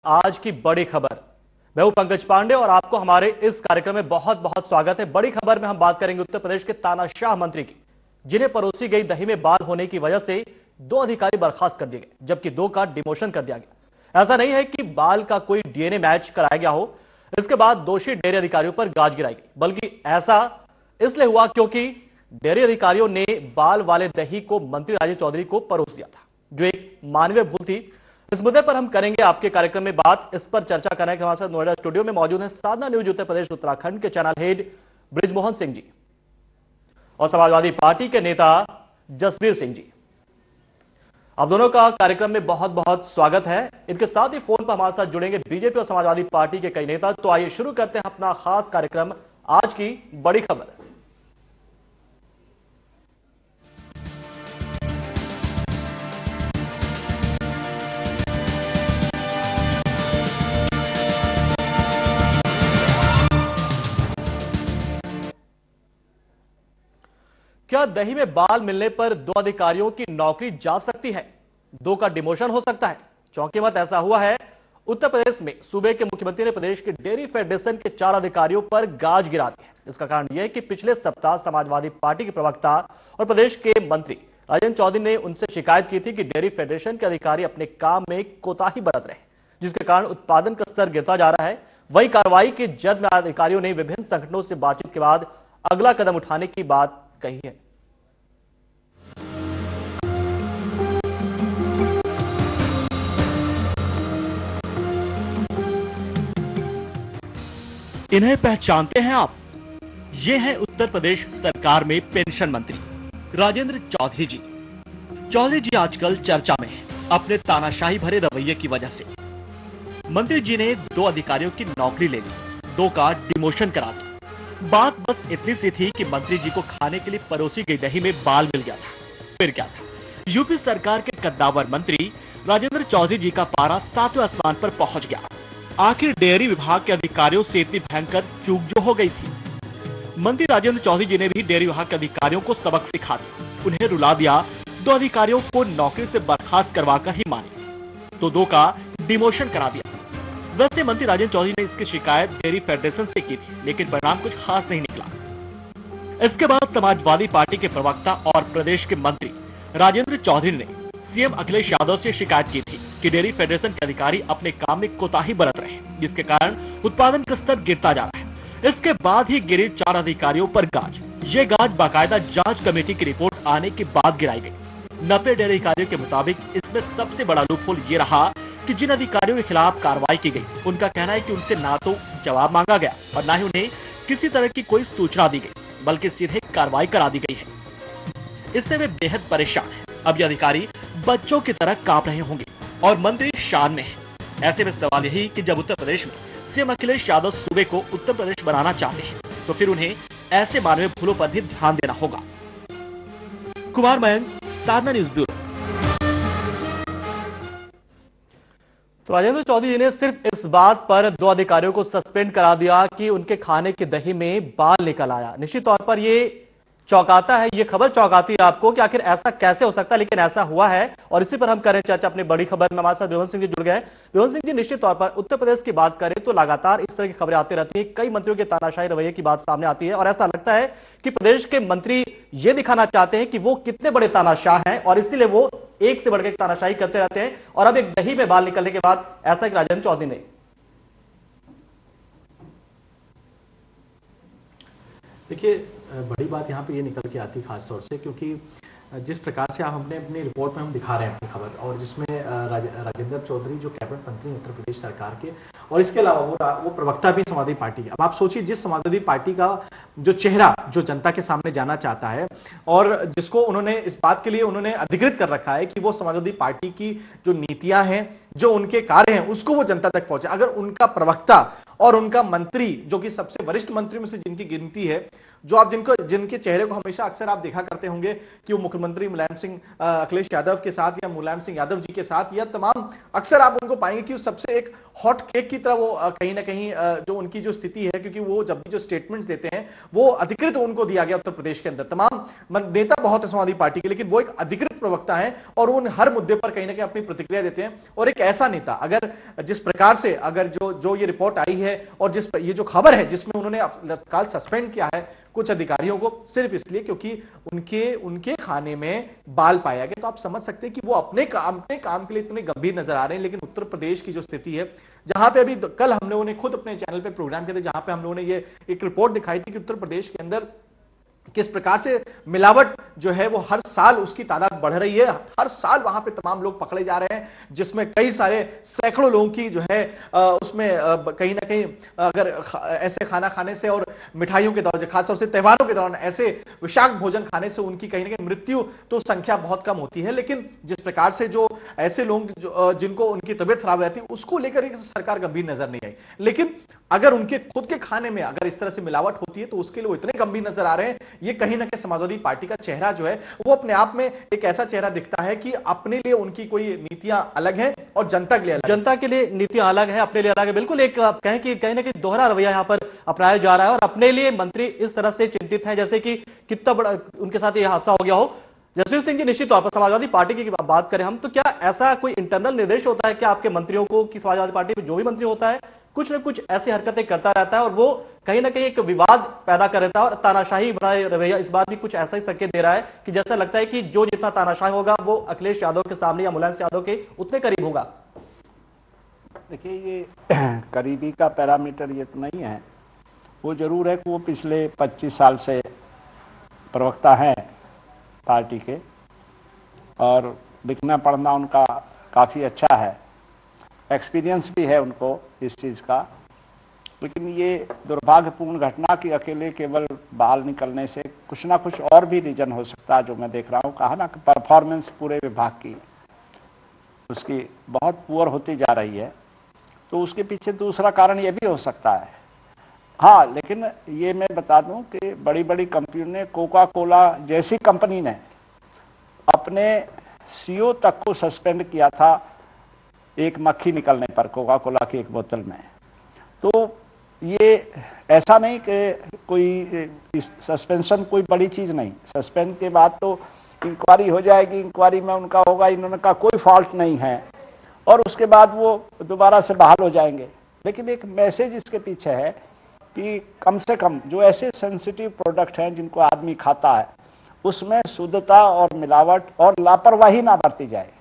आज की बड़ी खबर। मैं हूं पंकज पांडे और आपको हमारे इस कार्यक्रम में बहुत बहुत स्वागत है। बड़ी खबर में हम बात करेंगे उत्तर प्रदेश के तानाशाह मंत्री की, जिन्हें परोसी गई दही में बाल होने की वजह से 2 अधिकारी बर्खास्त कर दिए गए, जबकि 2 का डिमोशन कर दिया गया। ऐसा नहीं है कि बाल का कोई डीएनए मैच कराया गया हो, इसके बाद दोषी डेयरी अधिकारियों पर गाज गिराई गई, बल्कि ऐसा इसलिए हुआ क्योंकि डेयरी अधिकारियों ने बाल वाले दही को मंत्री राजेंद्र चौधरी को परोस दिया था, जो एक मानवीय भूल थी। इस मुद्दे पर हम करेंगे आपके कार्यक्रम में बात। इस पर चर्चा करने के हमारे साथ नोएडा स्टूडियो में मौजूद हैं साधना न्यूज उत्तर प्रदेश उत्तराखंड के चैनल हेड बृजमोहन सिंह जी और समाजवादी पार्टी के नेता जसवीर सिंह जी। आप दोनों का कार्यक्रम में बहुत बहुत स्वागत है। इनके साथ ही फोन पर हमारे साथ जुड़ेंगे बीजेपी और समाजवादी पार्टी के कई नेता। तो आइए शुरू करते हैं अपना खास कार्यक्रम, आज की बड़ी खबर। क्या दही में बाल मिलने पर 2 अधिकारियों की नौकरी जा सकती है? 2 का डिमोशन हो सकता है? चौंकी मत, ऐसा हुआ है। उत्तर प्रदेश में सूबे के मुख्यमंत्री ने प्रदेश के डेयरी फेडरेशन के 4 अधिकारियों पर गाज गिरा दी है। इसका कारण यह है कि पिछले सप्ताह समाजवादी पार्टी के प्रवक्ता और प्रदेश के मंत्री राजेंद्र चौधरी ने उनसे शिकायत की थी कि डेयरी फेडरेशन के अधिकारी अपने काम में कोताही बरत रहे हैं, जिसके कारण उत्पादन का स्तर गिरता जा रहा है। वहीं कार्रवाई की जद में अधिकारियों ने विभिन्न संगठनों से बातचीत के बाद अगला कदम उठाने की बात कही है। इन्हें पहचानते हैं आप? ये हैं उत्तर प्रदेश सरकार में पेंशन मंत्री राजेंद्र चौधरी जी। चौधरी जी आजकल चर्चा में हैं अपने तानाशाही भरे रवैये की वजह से। मंत्री जी ने 2 अधिकारियों की नौकरी ले ली, 2 का डिमोशन करा दिया। बात बस इतनी सी थी कि मंत्री जी को खाने के लिए परोसी गई दही में बाल मिल गया था। फिर क्या था, यूपी सरकार के कद्दावर मंत्री राजेंद्र चौधरी जी का पारा 7वें आसमान पर पहुंच गया। आखिर डेयरी विभाग के अधिकारियों से इतनी भयंकर चूक जो हो गई थी। मंत्री राजेंद्र चौधरी जी ने भी डेयरी विभाग के अधिकारियों को सबक सिखा दिया, उन्हें रुला दिया। 2 अधिकारियों को नौकरी से बर्खास्त करवाकर ही माने, तो 2 का डिमोशन करा दिया। वैसे मंत्री राजेंद्र चौधरी ने इसकी शिकायत डेयरी फेडरेशन से की थी, लेकिन परिणाम कुछ खास नहीं निकला। इसके बाद समाजवादी पार्टी के प्रवक्ता और प्रदेश के मंत्री राजेंद्र चौधरी ने सीएम अखिलेश यादव से शिकायत की थी कि डेयरी फेडरेशन के अधिकारी अपने काम में कोताही बरत रहे हैं, जिसके कारण उत्पादन का स्तर गिरता जा रहा है। इसके बाद ही गिरी 4 अधिकारियों पर गाज। ये गाज बाकायदा जांच कमेटी की रिपोर्ट आने के बाद गिराई गई। 90 डेयरी अधिकारियों के मुताबिक इसमें सबसे बड़ा लूपहोल ये रहा कि जिन अधिकारियों के खिलाफ कार्रवाई की गई, उनका कहना है कि उनसे ना तो जवाब मांगा गया और ना ही उन्हें किसी तरह की कोई सूचना दी गई, बल्कि सीधे कार्रवाई करा दी गई है। इससे वे बेहद परेशान हैं। अब ये अधिकारी बच्चों की तरह कांप रहे होंगे और मंत्री शान में है। ऐसे में सवाल यही कि जब उत्तर प्रदेश में सीएम अखिलेश यादव सूबे को उत्तर प्रदेश बनाना चाहते हैं, तो फिर उन्हें ऐसे मानवीय भूलों पर भी ध्यान देना होगा। कुमार मयंक, साधना न्यूज ब्यूरो। तो राजेंद्र चौधरी जी ने सिर्फ इस बात पर 2 अधिकारियों को सस्पेंड करा दिया कि उनके खाने की दही में बाल निकल आया। निश्चित तौर पर ये चौंकाता है, ये खबर चौंकाती है आपको कि आखिर ऐसा कैसे हो सकता है, लेकिन ऐसा हुआ है। और इसी पर हम करें चर्चा अपनी बड़ी खबर में। हमारे साथ बृजमोहन सिंह जी जुड़ गए। बृजमोहन सिंह जी, निश्चित तौर पर उत्तर प्रदेश की बात करें तो लगातार इस तरह की खबरें आती रहती हैं, कई मंत्रियों के तानाशाही रवैये की बात सामने आती है और ऐसा लगता है कि प्रदेश के मंत्री ये दिखाना चाहते हैं कि वो कितने बड़े तानाशाह हैं और इसीलिए वो एक से बढ़कर तानाशाही करते रहते हैं। और अब एक दही में बाल निकलने के बाद ऐसा कि राजेंद्र चौधरी ने देखिए, बड़ी बात यहाँ पे ये निकल के आती खास तौर से, क्योंकि जिस प्रकार से आप हमने अपनी रिपोर्ट में हम दिखा रहे हैं अपनी खबर, और जिसमें राजेंद्र चौधरी जो कैबिनेट मंत्री उत्तर प्रदेश सरकार के, और इसके अलावा वो प्रवक्ता भी समाजवादी पार्टी के। अब आप सोचिए, जिस समाजवादी पार्टी का जो चेहरा जो जनता के सामने जाना चाहता है और जिसको उन्होंने इस बात के लिए उन्होंने अधिकृत कर रखा है कि वो समाजवादी पार्टी की जो नीतियां हैं, जो उनके कार्य हैं, उसको वो जनता तक पहुंचे, अगर उनका प्रवक्ता और उनका मंत्री, जो कि सबसे वरिष्ठ मंत्री में से जिनकी गिनती है, जो आप जिनके चेहरे को हमेशा अक्सर आप देखा करते होंगे कि वो मुख्यमंत्री मुलायम सिंह अखिलेश यादव के साथ या मुलायम सिंह यादव जी के साथ या तमाम अक्सर आप उनको पाएंगे कि वो सबसे एक हॉट केक की तरह वो कहीं ना कहीं जो उनकी जो स्थिति है, क्योंकि वो जब भी जो स्टेटमेंट्स देते हैं वो अधिकृत उनको दिया गया उत्तर प्रदेश के अंदर। तमाम नेता बहुत है समाजवादी पार्टी के, लेकिन वो एक अधिकृत प्रवक्ता है और उन हर मुद्दे पर कहीं ना कहीं अपनी प्रतिक्रिया देते हैं। और एक ऐसा नेता अगर जिस प्रकार से अगर जो ये रिपोर्ट आई है और ये जो खबर है जिसमें उन्होंने तत्काल सस्पेंड किया है कुछ अधिकारियों को सिर्फ इसलिए क्योंकि उनके खाने में बाल पाया गया, तो आप समझ सकते हैं कि वो अपने काम के लिए इतने गंभीर नजर आ रहे हैं। लेकिन उत्तर प्रदेश की जो स्थिति है, जहां पे अभी कल हम लोगों ने खुद अपने चैनल पे प्रोग्राम किया था, जहां पे हम लोगों ने ये एक रिपोर्ट दिखाई थी कि उत्तर प्रदेश के अंदर किस प्रकार से मिलावट जो है वो हर साल उसकी तादाद बढ़ रही है। हर साल वहां पे तमाम लोग पकड़े जा रहे हैं, जिसमें कई सारे सैकड़ों लोगों की जो है उसमें कहीं ना कहीं अगर ऐसे खाना खाने से और मिठाइयों के दौरान, खासतौर से त्योहारों के दौरान ऐसे विषाक्त भोजन खाने से उनकी कहीं ना कहीं मृत्यु तो संख्या बहुत कम होती है। लेकिन जिस प्रकार से जो ऐसे लोग जिनको उनकी तबियत खराब रहती है उसको लेकर सरकार गंभीर नजर नहीं आई। लेकिन अगर उनके खुद के खाने में अगर इस तरह से मिलावट होती है तो उसके लिए वो इतने गंभीर नजर आ रहे हैं। ये कहीं ना कहीं समाजवादी पार्टी का चेहरा जो है वो अपने आप में एक ऐसा चेहरा दिखता है कि अपने लिए उनकी कोई नीतियां अलग हैं और जनता के लिए अलग, जनता के लिए नीतियां अलग है, अपने लिए अलग है। बिल्कुल एक कहें कि कहीं ना कहीं दोहरा रवैया यहां पर अपनाया जा रहा है और अपने लिए मंत्री इस तरह से चिंतित है जैसे कि कितना बड़ा उनके साथ यह हादसा हो गया हो। जसवीर सिंह जी, निश्चित तौर पर समाजवादी पार्टी की बात करें हम, तो क्या ऐसा कोई इंटरनल निर्देश होता है कि आपके मंत्रियों को कि समाजवादी पार्टी में जो भी मंत्री होता है कुछ न कुछ ऐसी हरकतें करता रहता है और वो कहीं ना कहीं एक विवाद पैदा कर देता है और तानाशाही बनाए रवैया इस बार भी कुछ ऐसा ही संकेत दे रहा है कि जैसा लगता है कि जो जितना तानाशाही होगा वो अखिलेश यादव के सामने या मुलायम यादव के उतने करीब होगा। देखिए, ये करीबी का पैरामीटर ये तो नहीं है। वो जरूर है कि वो पिछले 25 साल से प्रवक्ता हैं पार्टी के और लिखना पढ़ना उनका काफी अच्छा है, एक्सपीरियंस भी है उनको इस चीज का। लेकिन ये दुर्भाग्यपूर्ण घटना कि अकेले केवल बाल निकलने से कुछ ना कुछ और भी रीजन हो सकता है। जो मैं देख रहा हूं, कहा ना कि परफॉर्मेंस पूरे विभाग की उसकी बहुत पुअर होती जा रही है, तो उसके पीछे दूसरा कारण ये भी हो सकता है। हाँ, लेकिन ये मैं बता दूं कि बड़ी बड़ी कंपनियों ने, कोका कोला जैसी कंपनी ने अपने सीईओ तक को सस्पेंड किया था एक मक्खी निकलने पर कोका कोला की एक बोतल में। तो ये ऐसा नहीं कि कोई सस्पेंशन कोई बड़ी चीज नहीं, सस्पेंड के बाद तो इंक्वायरी हो जाएगी, इंक्वायरी में उनका होगा, इन्होंने कहा कोई फॉल्ट नहीं है और उसके बाद वो दोबारा से बहाल हो जाएंगे। लेकिन एक मैसेज इसके पीछे है कि कम से कम जो ऐसे सेंसिटिव प्रोडक्ट हैं जिनको आदमी खाता है उसमें शुद्धता और मिलावट और लापरवाही ना बरती जाए।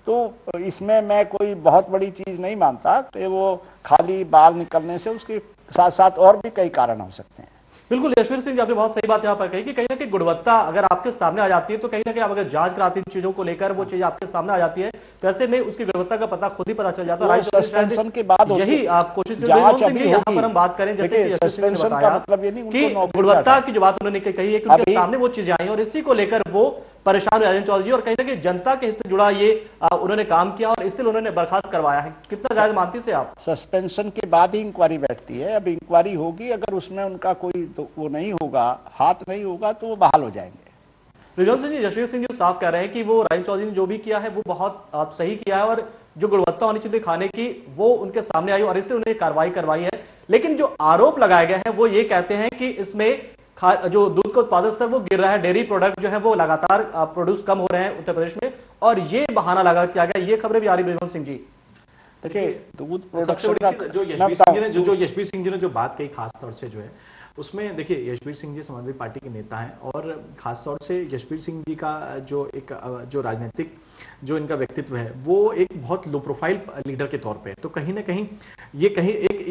तो इसमें मैं कोई बहुत बड़ी चीज नहीं मानता कि वो खाली बाल निकलने से, उसके साथ साथ और भी कई कारण हो सकते हैं। बिल्कुल जसवीर सिंह जी, आपने बहुत सही बात यहां पर कही कि कहीं ना कहीं गुणवत्ता अगर आपके सामने आ जाती है तो कहीं ना कहीं आप अगर जांच कराती इन चीजों को लेकर वो चीज आपके सामने आ जाती है तो ऐसे में उसकी गुणवत्ता का पता खुद ही पता चल जाता है। सस्पेंशन के बाद यही आप कोशिश करें यहाँ पर हम बात करें जैसे सस्पेंशन का मतलब ये नहीं कि गुणवत्ता की जो बात उन्होंने कही है कि उनके सामने वो चीजें आई और इसी को लेकर वो परेशान राजेंद्र चौधरी और कहीं ना कहीं जनता के हित से जुड़ा ये उन्होंने काम किया और इसलिए उन्होंने बर्खास्त करवाया है। कितना जायज मानती से आप? सस्पेंशन के बाद ही इंक्वायरी बैठती है। अब इंक्वायरी होगी, अगर उसमें उनका कोई तो वो नहीं होगा, हाथ नहीं होगा, तो वो बहाल हो जाएंगे। रिजवान सिंह जी, जसवीर सिंह जी साफ कह रहे हैं कि वो राजेंद्र चौधरी ने जो भी किया है वो बहुत सही किया है और जो गुणवत्ता होनी चाहिए खाने की वो उनके सामने आई और इसलिए उन्हें कार्रवाई करवाई है। लेकिन जो आरोप लगाए गए हैं वो ये कहते हैं कि इसमें जो दूध का उत्पादन स्तर वो गिर रहा है, डेयरी प्रोडक्ट जो है वो लगातार प्रोड्यूस कम हो रहे हैं उत्तर प्रदेश में और ये बहाना लगा किया गया। ये खबरें भी आ रही रिजवान सिंह जी। देखिए, दूध प्रोडक्शन का जो यशवीर सिंह जी ने जो बात कही खास तौर से जो है उसमें देखिए, यशवीर सिंह जी समाजवादी पार्टी के नेता हैं और खासतौर से यशवीर सिंह जी का जो राजनीतिक जो इनका व्यक्तित्व है वो एक बहुत लो प्रोफाइल लीडर के तौर पे, तो कहीं ना कहीं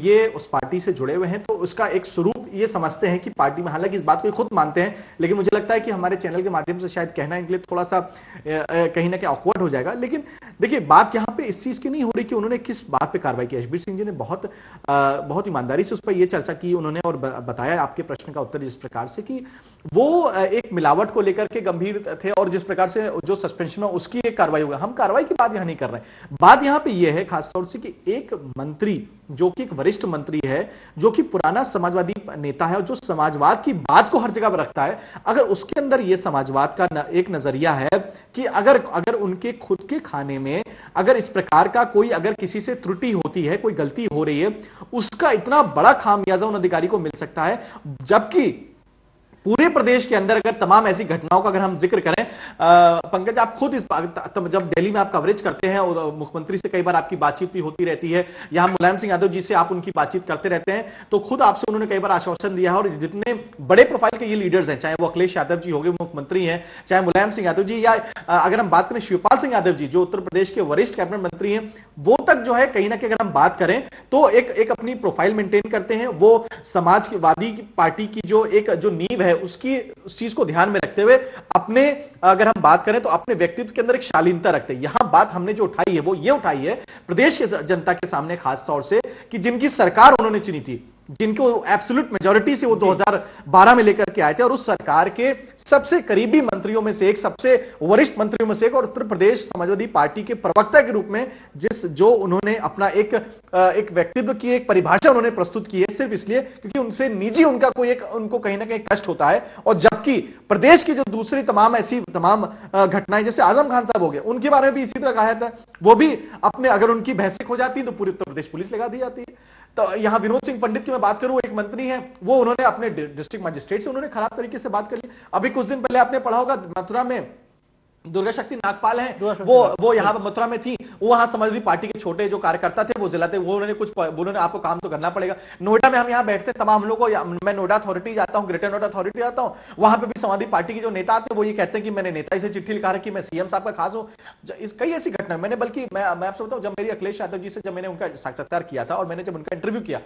ये उस पार्टी से जुड़े हुए हैं तो उसका एक स्वरूप ये समझते हैं कि पार्टी में, हालांकि इस बात को खुद मानते हैं, लेकिन मुझे लगता है कि हमारे चैनल के माध्यम से शायद कहना इनके लिए थोड़ा सा कहीं ना कहीं ऑकवर्ड हो जाएगा। लेकिन देखिए, बात यहां पे इस चीज की नहीं हो रही कि उन्होंने किस बात पे कार्रवाई की। यशवीर सिंह जी ने बहुत ईमानदारी से उस पर यह चर्चा की उन्होंने और बताया आपके प्रश्न का उत्तर इस प्रकार से कि वो एक मिलावट को लेकर के गंभीर थे और जिस प्रकार से जो सस्पेंशन है उसकी एक कार्रवाई होगा। हम कार्रवाई की बात यहां नहीं कर रहे हैं। बात यहां पे यह है खासतौर से कि एक मंत्री जो कि एक वरिष्ठ मंत्री है, जो कि पुराना समाजवादी नेता है और जो समाजवाद की बात को हर जगह पर रखता है, अगर उसके अंदर यह समाजवाद का एक नजरिया है कि अगर उनके खुद के खाने में अगर इस प्रकार का कोई अगर किसी से त्रुटि होती है, कोई गलती हो रही है, उसका इतना बड़ा खामियाजा उन अधिकारी को मिल सकता है, जबकि पूरे प्रदेश के अंदर अगर तमाम ऐसी घटनाओं का अगर हम जिक्र करें, पंकज आप खुद इस जब दिल्ली में आप कवरेज करते हैं और मुख्यमंत्री से कई बार आपकी बातचीत भी होती रहती है, यहां मुलायम सिंह यादव जी से आप उनकी बातचीत करते रहते हैं, तो खुद आपसे उन्होंने कई बार आश्वासन दिया है। और जितने बड़े प्रोफाइल के ये लीडर्स हैं, चाहे वो अखिलेश यादव जी हो गए मुख्यमंत्री हैं, चाहे मुलायम सिंह यादव जी, या अगर हम बात करें शिवपाल सिंह यादव जी जो उत्तर प्रदेश के वरिष्ठ कैबिनेट मंत्री हैं, वो तक जो है कहीं ना कहीं अगर हम बात करें तो एक अपनी प्रोफाइल मेंटेन करते हैं। वो समाजवादी पार्टी की जो नींव है उसकी उस चीज को ध्यान में रखते हुए अपने अगर हम बात करें तो अपने व्यक्तित्व के अंदर एक शालीनता रखते हैं। यहां बात हमने जो उठाई है वो ये उठाई है प्रदेश के जनता के सामने खास तौर से कि जिनकी सरकार उन्होंने चुनी थी, जिनको एब्सोल्यूट मेजॉरिटी से वो 2012 में लेकर के आए थे और उस सरकार के सबसे करीबी मंत्रियों में से एक, सबसे वरिष्ठ मंत्रियों में से एक और उत्तर प्रदेश समाजवादी पार्टी के प्रवक्ता के रूप में जो उन्होंने अपना एक व्यक्तित्व की एक परिभाषा उन्होंने प्रस्तुत की है, सिर्फ इसलिए क्योंकि उनसे निजी उनको कहीं ना कहीं कष्ट होता है। और जबकि प्रदेश की जो दूसरी तमाम घटनाएं जैसे आजम खान साहब हो गए, उनके बारे में भी इसी तरह कहा था, वो भी अपने अगर उनकी बहसें हो जाती तो पूरी उत्तर प्रदेश पुलिस लगा दी जाती है। तो यहां विनोद सिंह पंडित की मैं बात करूं, एक मंत्री हैं, वो उन्होंने अपने डिस्ट्रिक्ट मजिस्ट्रेट से उन्होंने खराब तरीके से बात कर ली। अभी कुछ दिन पहले आपने पढ़ा होगा मथुरा में दुर्गा शक्ति नागपाल हैं, वो यहां पर मथुरा में थी, वो वहां समाजवादी पार्टी के छोटे जो कार्यकर्ता थे वो जिला थे, वो उन्होंने आपको काम तो करना पड़ेगा। नोएडा में हम यहां बैठते तमाम लोगों को, मैं नोएडा अथॉरिटी जाता हूं, ग्रेटर नोएडा अथॉरिटी जाता हूं, वहां पे भी समाजवादी पार्टी के जो नेता आते हैं वो ये कहते हैं कि मैंने नेताजी से चिट्ठी लिखा रखी, मैं सीएम साहब का खास हूं। कई ऐसी घटना मैंने, बल्कि मैं आपसे बताऊं, जब मेरी अखिलेश यादव जी से जब मैंने उनका साक्षात्कार किया था और मैंने जब उनका इंटरव्यू किया,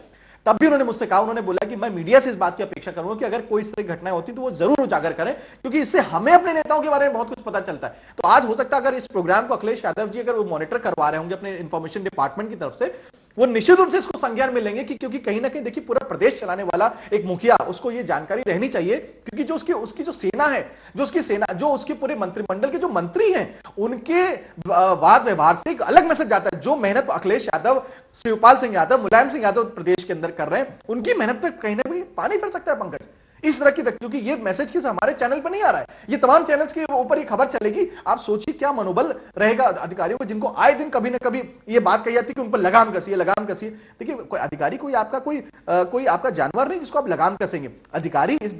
तब भी उन्होंने मुझसे कहा, उन्होंने बोला कि मैं मीडिया से इस बात की अपेक्षा करूंगा कि अगर कोई इस तरह की घटनाएं होती तो वो जरूर उजागर करें, क्योंकि इससे हमें अपने नेताओं के बारे में बहुत कुछ पता चलता है। तो आज हो सकता है अगर इस प्रोग्राम को अखिलेश यादव जी अगर वो मॉनिटर करवा रहे होंगे अपने इंफॉर्मेशन डिपार्टमेंट की तरफ से, वो निश्चित रूप से इसको संज्ञान में लेंगे कि क्योंकि कहीं ना कहीं देखिए पूरा प्रदेश चलाने वाला एक मुखिया, उसको ये जानकारी रहनी चाहिए, क्योंकि जो उसकी जो सेना है, जो उसके पूरे मंत्रिमंडल के जो मंत्री हैं, उनके वाद व्यवहार से एक अलग मैसेज जाता है। जो मेहनत अखिलेश यादव, शिवपाल सिंह यादव, मुलायम सिंह यादव प्रदेश के अंदर कर रहे हैं, उनकी मेहनत पे कहीं ना कहीं पानी फिर सकता है पंकज, इस तरह की व्यक्तियों की। ये मैसेज किस हमारे चैनल पर नहीं आ रहा है, ये तमाम चैनल्स के ऊपर ये खबर चलेगी। आप सोचिए क्या मनोबल रहेगा अधिकारियों को, जिनको आए दिन कभी ना कभी ये बात कही जाती है कि उन पर लगाम कसिए, लगाम कसिए। देखिए कोई अधिकारी कोई आपका जानवर नहीं जिसको आप लगाम कसेंगे। अधिकारी इस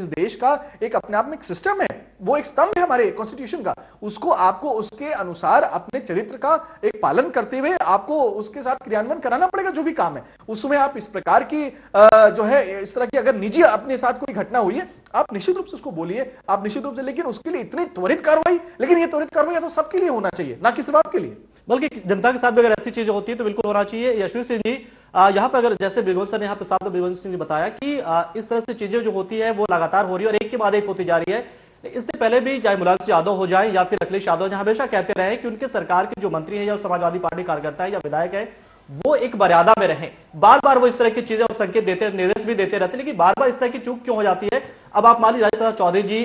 देश का एक अपने आप में एक सिस्टम है, वो एक स्तंभ है हमारे कॉन्स्टिट्यूशन का, उसको आपको उसके अनुसार अपने चरित्र का एक पालन करते हुए आपको उसके साथ क्रियान्वयन कराना पड़ेगा जो भी काम है। उसमें आप इस प्रकार की जो है इस तरह की अगर निजी अपने साथ कोई घटना हुई है, आप निश्चित रूप से उसको बोलिए, आप निश्चित रूप से, लेकिन उसके लिए इतनी त्वरित कार्रवाई, लेकिन ये त्वरित कार्रवाई तो सबके लिए होना चाहिए, ना कि सिर्फ आपके लिए, बल्कि जनता के साथ भी अगर ऐसी चीजें होती है तो बिल्कुल होना चाहिए। यशवी सिंह जी, यहां पर अगर जैसे बिरबल सर ने यहां पर साहब बिरबल सिंह ने बताया कि इस तरह से चीजें जो होती है वो लगातार हो रही है और एक के बाद एक होती जा रही है। इससे पहले भी चाहे मुलायम सिंह यादव हो जाए या फिर अखिलेश यादव, जहां हमेशा कहते रहे कि उनके सरकार के जो मंत्री हैं या समाजवादी पार्टी कार्यकर्ता है या विधायक है, वो एक मर्यादा में रहें। बार बार वो इस तरह की चीजें और संकेत देते, निर्देश भी देते रहते, लेकिन बार बार इस तरह की चूक क्यों हो जाती है। अब आप मान लीजिए राजेंद्र प्रसाद चौधरी जी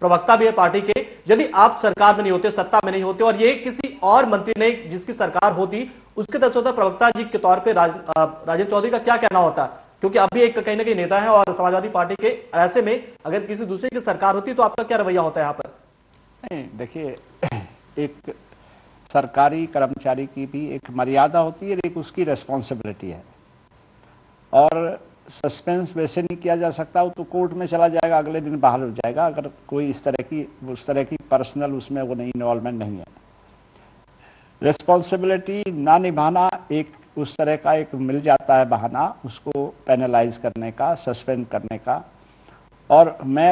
प्रवक्ता भी है पार्टी के, यदि आप सरकार में नहीं होते, सत्ता में नहीं होते और ये किसी और मंत्री ने जिसकी सरकार होती, उसके तरफ से होता प्रवक्ता जी के तौर पर राजेंद्र चौधरी का क्या कहना होता, क्योंकि अभी एक कहीं ना कहीं नेता है और समाजवादी पार्टी के, ऐसे में अगर किसी दूसरे की सरकार होती तो आपका क्या रवैया होता है यहां पर? नहीं, देखिए एक सरकारी कर्मचारी की भी एक मर्यादा होती है, एक उसकी रेस्पॉन्सिबिलिटी है, और सस्पेंस वैसे नहीं किया जा सकता, वो तो कोर्ट में चला जाएगा, अगले दिन बाहर हो जाएगा, अगर कोई उस तरह की पर्सनल उसमें वो नहीं, इन्वॉल्वमेंट नहीं है। रेस्पॉन्सिबिलिटी ना निभाना एक उस तरह का एक मिल जाता है बहाना, उसको पेनलाइज करने का, सस्पेंड करने का। और मैं